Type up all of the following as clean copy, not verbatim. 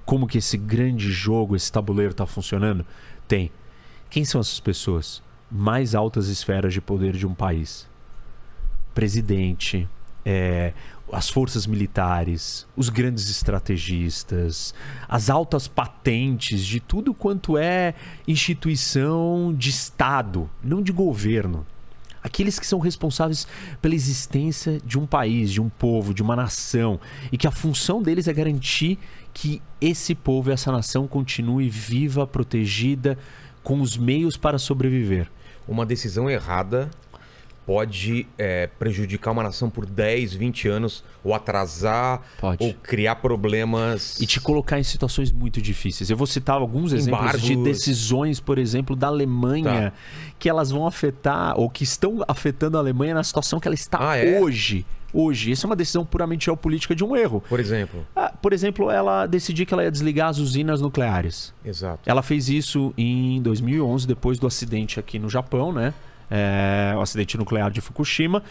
como que esse grande jogo, esse tabuleiro está funcionando? Tem. Quem são essas pessoas? Mais altas esferas de poder de um país. Presidente, as forças militares, os grandes estrategistas, as altas patentes de tudo quanto é instituição de Estado, não de governo. Aqueles que são responsáveis pela existência de um país, de um povo, de uma nação, e que a função deles é garantir que esse povo e essa nação continue viva, protegida, com os meios para sobreviver. Uma decisão errada pode prejudicar uma nação por 10, 20 anos, ou atrasar, ou criar problemas. E te colocar em situações muito difíceis. Eu vou citar alguns exemplos de decisões, por exemplo, da Alemanha, que elas vão afetar, ou que estão afetando a Alemanha na situação que ela está hoje. Hoje. Isso é uma decisão puramente geopolítica de um erro. Por exemplo? Por exemplo, ela decidiu que ela ia desligar as usinas nucleares. Exato. Ela fez isso em 2011, depois do acidente aqui no Japão, né? O acidente nuclear de Fukushima.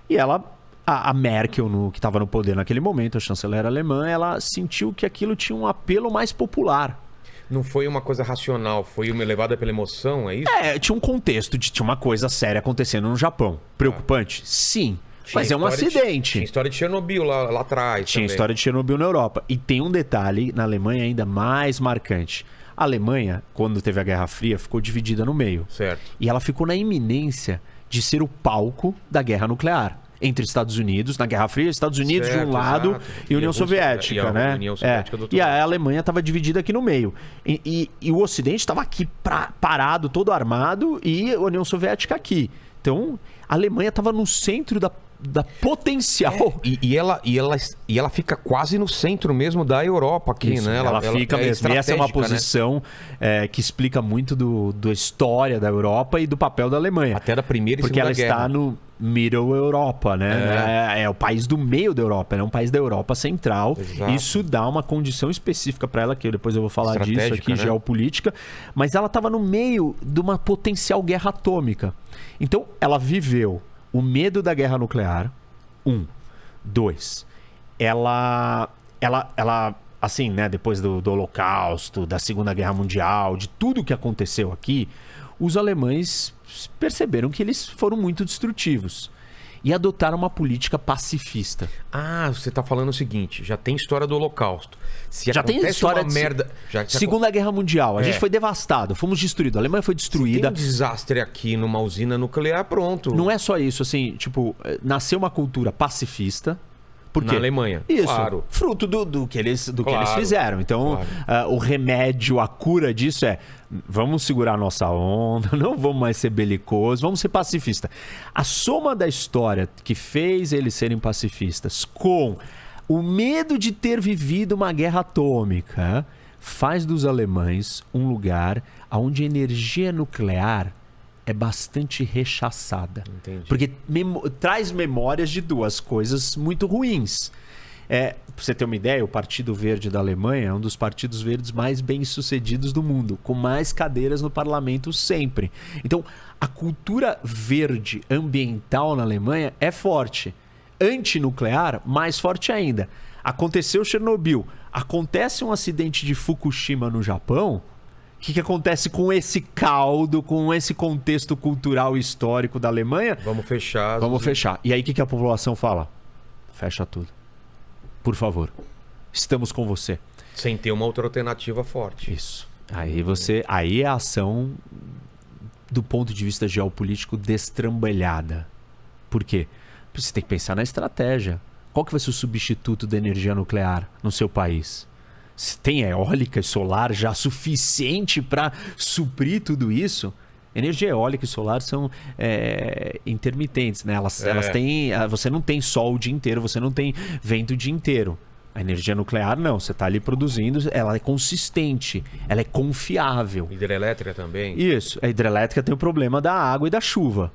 E ela, a Merkel, que estava no poder naquele momento, a chanceler alemã, ela sentiu que aquilo tinha um apelo mais popular. Não foi uma coisa racional, foi uma levada pela emoção, é isso? Tinha um contexto, tinha uma coisa séria acontecendo no Japão. Preocupante? Sim. Mas é um acidente. Tinha história de Chernobyl lá atrás. Tinha história de Chernobyl na Europa. E tem um detalhe na Alemanha ainda mais marcante. A Alemanha, quando teve a Guerra Fria, ficou dividida no meio. Certo. E ela ficou na iminência de ser o palco da guerra nuclear. Entre Estados Unidos, na Guerra Fria, Estados Unidos de um lado e União Soviética, né? União Soviética do outro e lado. a Alemanha estava dividida aqui no meio. E o Ocidente estava aqui parado, todo armado, e a União Soviética aqui. Então, a Alemanha estava no centro da potencial. E ela fica quase no centro mesmo da Europa aqui, Isso, né? Ela fica mesmo. E essa é uma posição que explica muito da história da Europa e do papel da Alemanha. Até da Primeira e Porque Segunda ela Guerra. está no Middle Europa, né? É o país do meio da Europa, é um país da Europa Central. Exato. Isso dá uma condição específica para ela, que depois eu vou falar disso aqui, né? geopolítica. Mas ela estava no meio de uma potencial guerra atômica. Então, ela viveu o medo da guerra nuclear. 2. Ela assim, né, depois do Holocausto, da Segunda Guerra Mundial, de tudo que aconteceu aqui, os alemães perceberam que eles foram muito destrutivos e adotaram uma política pacifista. Você tá falando o seguinte, já tem história do Holocausto. Se já tem história uma merda... Segunda Guerra Mundial, a gente foi devastado, fomos destruídos, a Alemanha foi destruída. Se tem um desastre aqui numa usina nuclear, pronto. Não é só isso, assim, tipo, nasceu uma cultura pacifista. Por quê? Na Alemanha. Isso, claro. Fruto do que eles fizeram. Então, o remédio, a cura disso vamos segurar a nossa onda, não vamos mais ser belicosos, vamos ser pacifistas. A soma da história que fez eles serem pacifistas com o medo de ter vivido uma guerra atômica faz dos alemães um lugar onde a energia nuclear é bastante rechaçada. Entendi. Porque traz memórias de duas coisas muito ruins. Pra você ter uma ideia, o Partido Verde da Alemanha é um dos partidos verdes mais bem-sucedidos do mundo, com mais cadeiras no parlamento sempre. Então, a cultura verde ambiental na Alemanha é forte. Antinuclear, mais forte ainda. Aconteceu Chernobyl, acontece um acidente de Fukushima no Japão. O que acontece com esse caldo, com esse contexto cultural e histórico da Alemanha? Vamos fechar. Vamos fechar. E aí o que a população fala? Fecha tudo. Por favor. Estamos com você. Sem ter uma outra alternativa forte. Isso. Aí é a ação, do ponto de vista geopolítico, destrambelhada. Por quê? Porque você tem que pensar na estratégia. Qual que vai ser o substituto da energia nuclear no seu país? Se tem eólica e solar já suficiente para suprir tudo isso? Energia eólica e solar são intermitentes, né? Elas têm... Você não tem sol o dia inteiro, você não tem vento o dia inteiro. A energia nuclear não, você está ali produzindo, ela é consistente, ela é confiável. Hidrelétrica também? Isso, a hidrelétrica tem o problema da água e da chuva.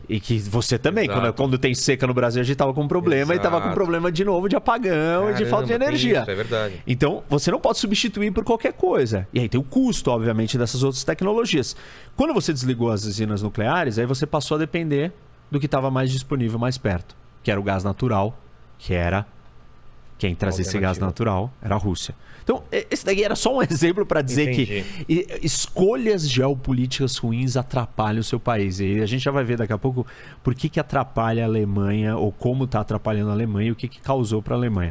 E que você também, quando tem seca no Brasil, a gente estava com problema. E estava com problema de novo de apagão e de falta de energia. Isso, é verdade. Então, você não pode substituir por qualquer coisa. E aí tem o custo, obviamente, dessas outras tecnologias. Quando você desligou as usinas nucleares, aí você passou a depender do que estava mais disponível mais perto, que era o gás natural, que era Quem trazia esse gás natural era a Rússia. Então, esse daqui era só um exemplo para dizer que escolhas geopolíticas ruins atrapalham o seu país. E a gente já vai ver daqui a pouco por que atrapalha a Alemanha, ou como está atrapalhando a Alemanha e o que causou para a Alemanha.